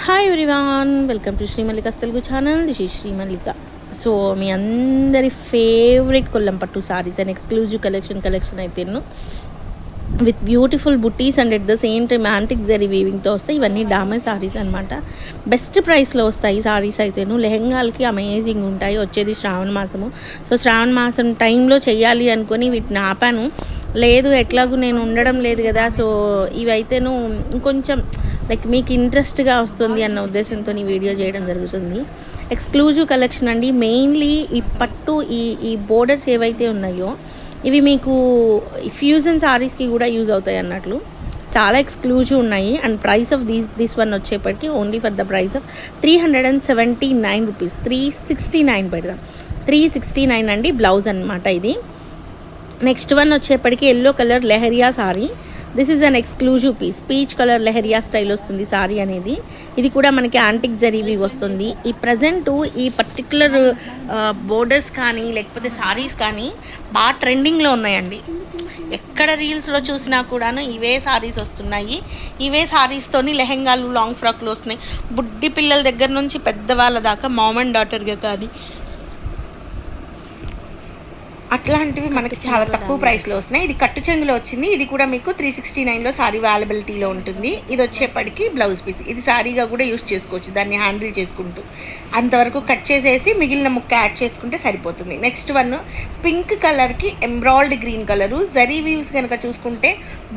Hi everyone, welcome to Srimallika's Telugu channel. This is Srimallika. So మీ అందరి favourite Kollam పట్టు సారీస్ అండ్ ఎక్స్క్లూజివ్ కలెక్షన్ అయితే with beautiful buttis and at the same time antique zari వీవింగ్తో వస్తాయి. ఇవన్నీ డామేజ్ సారీస్ అనమాట. బెస్ట్ ప్రైస్లో వస్తాయి సారీస్ అయితేను. లెహెంగాలకి అమేజింగ్ ఉంటాయి. వచ్చేది శ్రావణ మాసము. సో శ్రావణ మాసం టైంలో చెయ్యాలి అనుకొని వీటిని ఆపాను. లేదు ఎట్లాగూ నేను ఉండడం లేదు కదా, సో ఇవైతేను ఇంకొంచెం లైక్ మీకు ఇంట్రెస్ట్గా వస్తుంది అన్న ఉద్దేశంతో ఈ వీడియో చేయడం జరుగుతుంది. ఎక్స్క్లూజివ్ కలెక్షన్ అండి. మెయిన్లీ ఈ పట్టు ఈ బోర్డర్స్ ఏవైతే ఉన్నాయో ఇవి మీకు ఫ్యూజన్ సారీస్కి కూడా యూజ్ అవుతాయి అన్నట్లు. చాలా ఎక్స్క్లూజివ్ ఉన్నాయి. And price of this one వచ్చేప్పటికి only for the price of 379 rupees. 369 పెడదాం. 369 అండి. బ్లౌజ్ అనమాట ఇది. నెక్స్ట్ వన్ వచ్చేప్పటికి yellow colour leheriya sari. This is an exclusive piece. Peach colour leheriya style వస్తుంది సారీ అనేది. ఇది కూడా మనకి యాంటిక్ జరీవి వస్తుంది. ఈ ప్రజెంటు ఈ పర్టికులర్ బోర్డర్స్ కానీ లేకపోతే సారీస్ కానీ బాగా ట్రెండింగ్లో ఉన్నాయండి. ఎక్కడ రీల్స్లో చూసినా కూడాను ఇవే సారీస్ వస్తున్నాయి. ఇవే సారీస్తోని లెహెంగాలు, లాంగ్ ఫ్రాక్లు వస్తున్నాయి. బుడ్డి పిల్లల దగ్గర నుంచి పెద్దవాళ్ళ దాకా, మామ్ అండ్ డాటర్గా కానీ అట్లాంటివి మనకి చాలా తక్కువ ప్రైస్లో వస్తున్నాయి. ఇది కట్టు చెంగులో వచ్చింది. ఇది కూడా మీకు 369లో సారీ అవైలబిలిటీలో ఉంటుంది. ఇది వచ్చేప్పటికి బ్లౌజ్ పీస్. ఇది సారీగా కూడా యూస్ చేసుకోవచ్చు, దాన్ని హ్యాండిల్ చేసుకుంటూ. అంతవరకు కట్ చేసేసి మిగిలిన ముక్క యాడ్ చేసుకుంటే సరిపోతుంది. నెక్స్ట్ వన్ పింక్ కలర్కి ఎంబ్రాయిడ్ గ్రీన్ కలరు. జరీ వీవ్స్ కనుక చూసుకుంటే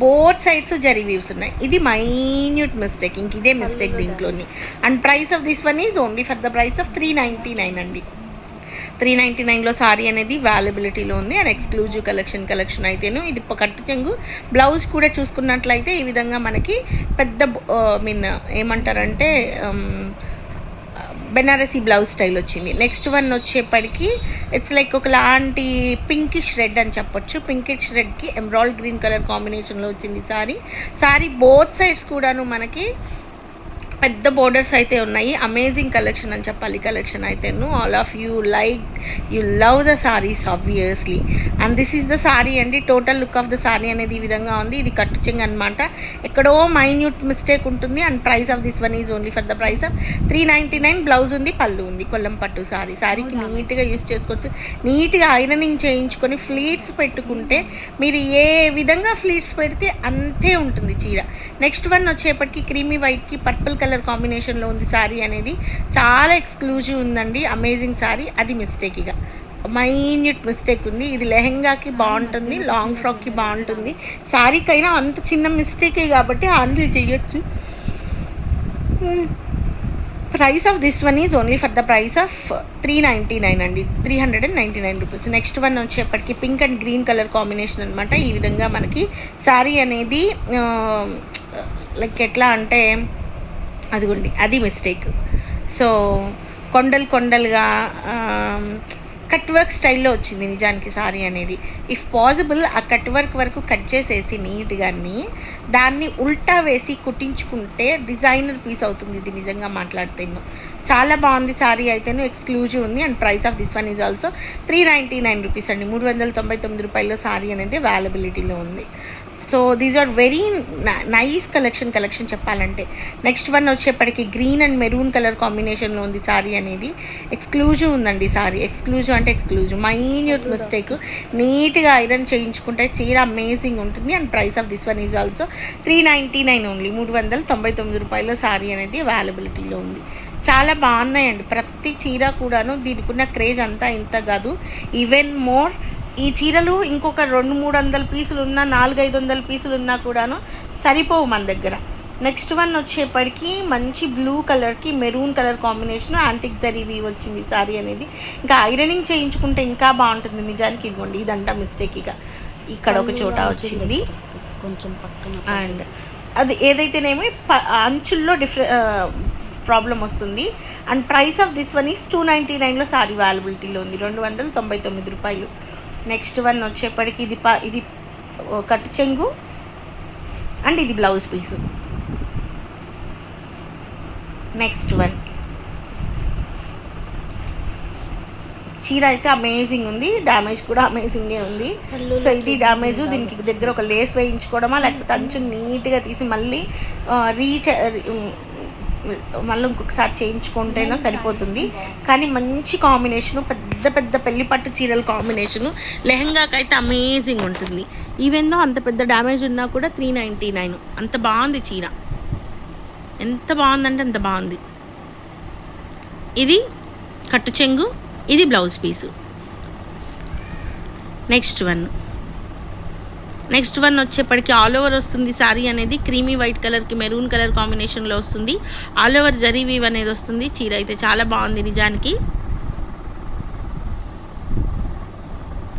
బోత్ సైడ్స్ జరీ వీవ్స్ ఉన్నాయి. ఇది మైన్యూట్ మిస్టేక్, ఇంక ఇదే మిస్టేక్ దీంట్లోని. And price of this one is only for the price of 399 అండి. 399లో సారీ అనేది అవైలబిలిటీలో ఉంది. అండ్ ఎక్స్క్లూజివ్ కలెక్షన్ అయితేను. ఇది కట్టు చెంగు. బ్లౌజ్ కూడా చూసుకున్నట్లయితే ఈ విధంగా మనకి పెద్ద ఏమంటారంటే బెనారసీ బ్లౌజ్ స్టైల్ వచ్చింది. నెక్స్ట్ వన్ వచ్చేప్పటికి ఇట్స్ లైక్ ఒకలాంటి పింకిష్ రెడ్ అని చెప్పొచ్చు. పింకిష్ రెడ్కి ఎంబ్రాయిడ్ గ్రీన్ కలర్ కాంబినేషన్లో వచ్చింది సారీ. బోత్ సైడ్స్ కూడాను మనకి పెద్ద బోర్డర్స్ అయితే ఉన్నాయి. అమేజింగ్ కలెక్షన్ అని చెప్పాలి. కలెక్షన్ అయితేను all of you love the saris obviously. And this is the sari అండి. Total look of the sari అనేది ఈ విధంగా ఉంది. ఇది కట్టు చెంగు అనమాట. ఎక్కడో మైన్యూట్ మిస్టేక్ ఉంటుంది. And price of this one is only for the price of 399. Blouse ఉంది, పళ్ళు ఉంది. కొల్లం పట్టు సారీకి నీట్గా యూస్ చేసుకోవచ్చు. నీట్గా ఐరనింగ్ చేయించుకొని ఫ్లీట్స్ పెట్టుకుంటే మీరు ఏ విధంగా ఫ్లీట్స్ పెడితే అంతే ఉంటుంది చీర. నెక్స్ట్ వన్ వచ్చేప్పటికి క్రీమీ వైట్కి పర్పుల్ కలర్ కాంబినేషన్లో ఉంది సారీ అనేది. చాలా ఎక్స్క్లూజివ్ ఉందండి. Amazing sorry. అది మిస్టేక్, ఇక మైన్యూట్ మిస్టేక్ ఉంది. ఇది లెహెంగాకి బాగుంటుంది, లాంగ్ ఫ్రాక్కి బాగుంటుంది. సారీకైనా అంత చిన్న మిస్టేకే కాబట్టి హ్యాండిల్ చేయొచ్చు. Price of this one is only for the price of 399 అండి. 399 రూపీస్. నెక్స్ట్ వన్ వచ్చేప్పటికి pink and green colour combination అనమాట. ఈ విధంగా మనకి సారీ అనేది లైక్ ఎట్లా అంటే అదిగోండి, అది మిస్టేక్. సో కొండలుగా కట్ వర్క్ స్టైల్లో వచ్చింది నిజానికి సారీ అనేది. ఇఫ్ పాసిబుల్ ఆ కట్ వర్క్ వరకు కట్ చేసేసి నీట్గాని దాన్ని ఉల్టా వేసి కుట్టించుకుంటే డిజైనర్ పీస్ అవుతుంది. ఇది నిజంగా మాట్లాడితే చాలా బాగుంది సారీ అయితేను. ఎక్స్క్లూజివ్ ఉంది. And price of this one is also 399 rupees అండి. 399 రూపాయల్లో సారీ అనేది అవైలబిలిటీలో ఉంది. So these are very nice collection చెప్పాలంటే. నెక్స్ట్ వన్ వచ్చేప్పటికి గ్రీన్ అండ్ మెరూన్ కలర్ కాంబినేషన్లో ఉంది సారీ అనేది. ఎక్స్క్లూజివ్ ఉందండి సారీ. ఎక్స్క్లూజివ్ అంటే ఎక్స్క్లూజివ్. Minute mistake. నీట్గా ఐరన్ చేయించుకుంటే చీర అమేజింగ్ ఉంటుంది. And price of this one is also 399 only. 399 రూపాయల్లో సారీ అనేది అవైలబిలిటీలో ఉంది. చాలా బాగున్నాయండి. ప్రతి చీర కూడాను దీనికి ఉన్న క్రేజ్ అంతా ఇంత కాదు, ఈవెన్ మోర్. ఈ చీరలు ఇంకొక 200-300 పీసులు ఉన్నా, 400-500 పీసులు ఉన్నా కూడాను సరిపోవు మన దగ్గర. నెక్స్ట్ వన్ వచ్చేప్పటికి మంచి బ్లూ కలర్కి maroon colour combination antique zari weave వచ్చింది సారీ అనేది. ఇంకా ఐరనింగ్ చేయించుకుంటే ఇంకా బాగుంటుంది నిజానికి. ఇదిగోండి, ఇదంతా మిస్టేక్. ఇక ఇక్కడ ఒక చోట వచ్చింది కొంచెం పక్కన. అండ్ అది ఏదైతేనేమి అంచుల్లో ప్రాబ్లం వస్తుంది. And price of this one is 299లో సారీ అవైలబిలిటీలో ఉంది. 299 రూపాయలు. నెక్స్ట్ వన్ వచ్చేప్పటికి ఇది కట్టు చెంగు అండ్ ఇది బ్లౌజ్ పీసు. నెక్స్ట్ వన్ చీర అయితే అమేజింగ్ ఉంది. డ్యామేజ్ కూడా అమేజింగే ఉంది. సో ఇది డ్యామేజ్. దీనికి దగ్గర ఒక లేస్ వేయించుకోవడమా లేకపోతే అంచు నీట్గా తీసి మళ్ళీ మళ్ళీ ఇంకొకసారి చేయించుకుంటేనో సరిపోతుంది. కానీ మంచి కాంబినేషను, పెద్ద పెద్ద పెళ్లి పట్టు చీరల కాంబినేషను. లెహంగాకైతే అమేజింగ్ ఉంటుంది. ఈవెందో అంత పెద్ద డ్యామేజ్ ఉన్నా కూడా 399. అంత బాగుంది చీర, ఎంత బాగుందంటే అంత బాగుంది. ఇది కట్టు చెంగు, ఇది బ్లౌజ్ పీసు. నెక్స్ట్ వన్ వచ్చేప్పటికి ఆల్ ఓవర్ వస్తుంది. సారీ అనేది క్రీమీ వైట్ కలర్కి మెరూన్ కలర్ కాంబినేషన్లో వస్తుంది. ఆల్ ఓవర్ జరీ వీవ్ అనేది వస్తుంది. చీర అయితే చాలా బాగుంది నిజానికి.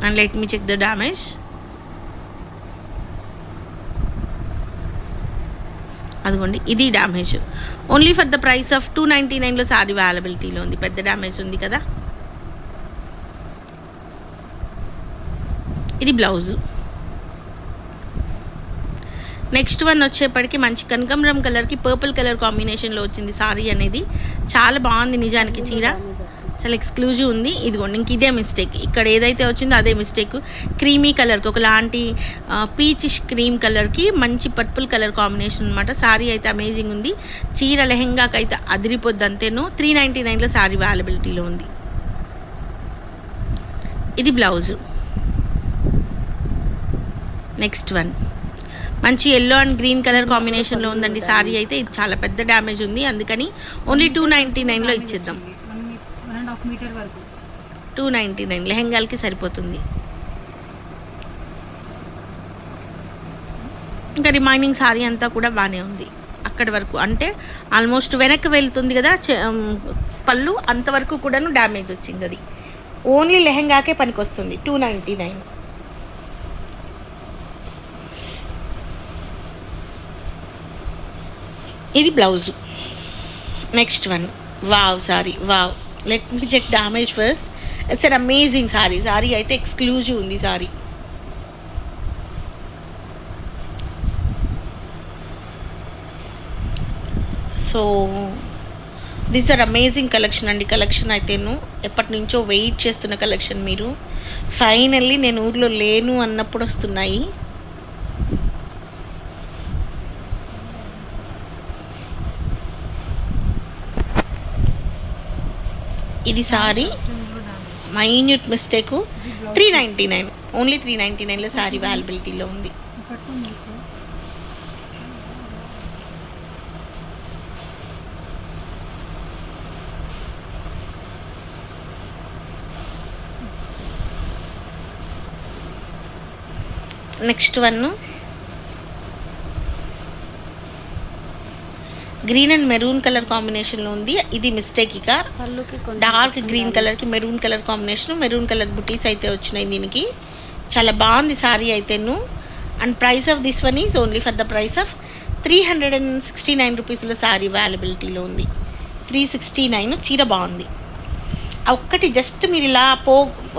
And let me check the damage. అదిగోండి, ఇది damage. Only for the price of 299లో సారీ అవైలబిలిటీలో ఉంది. పెద్ద డ్యామేజ్ ఉంది కదా. ఇది బ్లౌజు. నెక్స్ట్ వన్ వచ్చేప్పటికి మంచి కనకాంబరం కలర్కి పర్పుల్ కలర్ కాంబినేషన్లో వచ్చింది సారీ అనేది. చాలా బాగుంది నిజానికి చీర, చాలా ఎక్స్క్లూజివ్ ఉంది. ఇదిగోండి, ఇంక ఇదే మిస్టేక్, ఇక్కడ ఏదైతే వచ్చిందో అదే మిస్టేక్. క్రీమీ కలర్కి ఒకలాంటి పీచిష్ క్రీమ్ కలర్కి మంచి పర్పుల్ కలర్ కాంబినేషన్ అనమాట. సారీ అయితే అమేజింగ్ ఉంది. చీర లెహెంగాకి అయితే అదిరిపోద్ది అంతేను. 399లో సారీ అవైలబిలిటీలో ఉంది. ఇది బ్లౌజు. నెక్స్ట్ వన్ మంచి ఎల్లో అండ్ గ్రీన్ కలర్ కాంబినేషన్లో ఉందండి సారీ అయితే. ఇది చాలా పెద్ద డ్యామేజ్ ఉంది, అందుకని ఓన్లీ 299లో ఇచ్చేద్దాం. 299 లెహంగాలకి సరిపోతుంది. ఇంకా రిమైనింగ్ సారీ అంతా కూడా బాగానే ఉంది అక్కడి వరకు. అంటే ఆల్మోస్ట్ వెనక్కి వెళ్తుంది కదా పళ్ళు, అంతవరకు కూడాను డ్యామేజ్ వచ్చింది. అది ఓన్లీ లెహంగాకే పనికొస్తుంది. 299. ఇది blouse. Next one, wow sari, wow. Let me check damage first. It's an amazing sari. Sari అయితే ఎక్స్క్లూజివ్ ఉంది sari. So this are amazing collection అండి. కలెక్షన్ అయితేను ఎప్పటి నుంచో వెయిట్ చేస్తున్న కలెక్షన్. మీరు ఫైనల్లీ నేను ఊర్లో లేను అన్నప్పుడు వస్తున్నాయి. ఇది సారీ మైన్యూట్ మిస్టేకు. 399, ఓన్లీ 399లో సారీ అవైలబిలిటీలో ఉంది. Next one green and maroon colour కాంబినేషన్లో ఉంది. ఇది మిస్టేక్. ఇక డార్క్ గ్రీన్ కలర్కి maroon colour combination, maroon colour బుటీస్ అయితే వచ్చినాయి దీనికి. చాలా బాగుంది సారీ అయితేను. And price of this one is only for the price of 369 రూపీస్లో సారీ అవైలబిలిటీలో ఉంది. 369. చీర బాగుంది. ఒక్కటి జస్ట్ మీరు ఇలా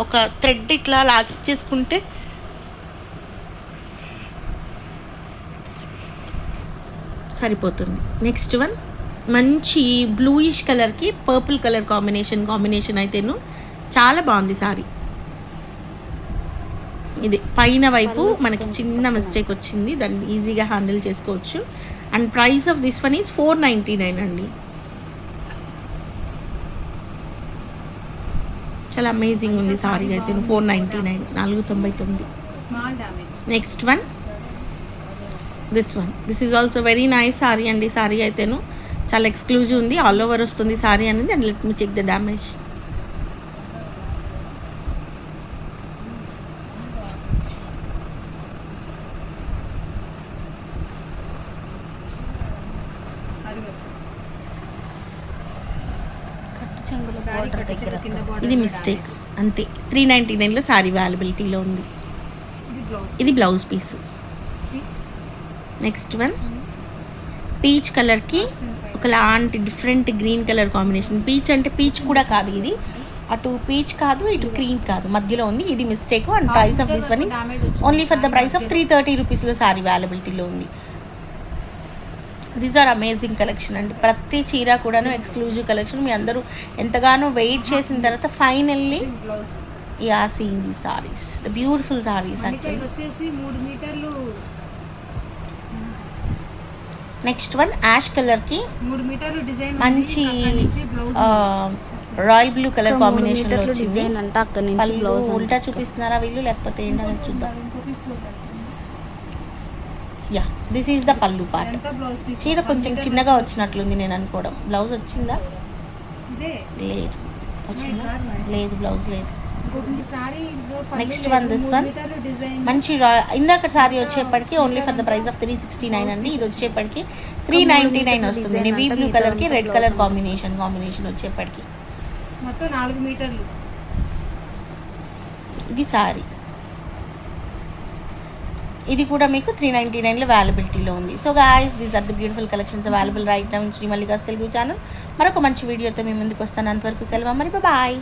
ఒక థ్రెడ్ ఇట్లా లాగిచ్చేసుకుంటే సరిపోతుంది. నెక్స్ట్ వన్ మంచి బ్లూయిష్ కలర్కి పర్పుల్ కలర్ కాంబినేషన్ అయితేను చాలా బాగుంది సారీ. ఇది పైన వైపు మనకి చిన్న మిస్టేక్ వచ్చింది, దాన్ని ఈజీగా హ్యాండిల్ చేసుకోవచ్చు. And price of this one is 499 అండి. చాలా అమేజింగ్ ఉంది సారీ అయితే. 499, 499. Next one this is also very nice sari అండి. సారీ అయితేను చాలా ఎక్స్క్లూజివ్ ఉంది. ఆల్ ఓవర్ వస్తుంది సారీ అనేది. And let me check the damage. ఇది మిస్టేక్ అంతే. 399లో సారీ అవైలబిలిటీలో ఉంది. ఇది blouse piece. Next one peach కలర్కి ఒకలాంటి different green colour combination. Peach అంటే పీచ్ కూడా కాదు, ఇది అటు పీచ్ కాదు ఇటు క్రీమ్ కాదు, మధ్యలో ఉంది. ఇది mistake. And price of this one only for the price of 330 రూపీస్లో సారీ అవైలబిలిటీలో ఉంది. దీస్ ఆర్ అమేజింగ్ కలెక్షన్ అండి. ప్రతి చీర కూడాను ఎక్స్క్లూజివ్ కలెక్షన్. మీ అందరూ ఎంతగానో వెయిట్ చేసిన తర్వాత finally you are seeing these saris, the beautiful saris. Actually next one ash కలర్కి 3 మీటర్లు డిజైన్ మంచి రాయల్ బ్లూ కలర్ కాంబినేషన్లో వచ్చింది. అంటే అక్కడ నుంచి పళ్ళు బ్లౌజ్ ఉల్టా చూపిస్తున్నారా వీళ్ళు లేకపోతే ఏంటని చూద్దాం. యా, దిస్ ఈజ్ ద పళ్ళు పార్ట్. చీర కొంచెం చిన్నగా వచ్చినట్లుంది నేను అనుకోవడం. బ్లౌజ్ వచ్చిందా? లేదు. వచ్చిందా? లేదు, బ్లౌజ్ లేదు. నెక్స్ట్ వన్ దిస్ వన్ మంచి ఇందాక సారీ వచ్చేప్పటికి only for the price of 369 అండి. ఇది వచ్చేప్పటికి 399 వస్తుంది. నేవీ బ్లూ కలర్కి రెడ్ కలర్ కాంబినేషన్ వచ్చేప్పటికి మొత్తం 4 మీటర్లు. ఇది సారీ. ఇది కూడా మీకు 399లో అవైలబిలిటీలో ఉంది. So guys, these are the beautiful collections available right now in Sri Mallika's Telugu channel. మరొక మంచి వీడియోతో మీ ముందుకు వస్తాను. అంతవరకు సెలవు, మరి బాయ్.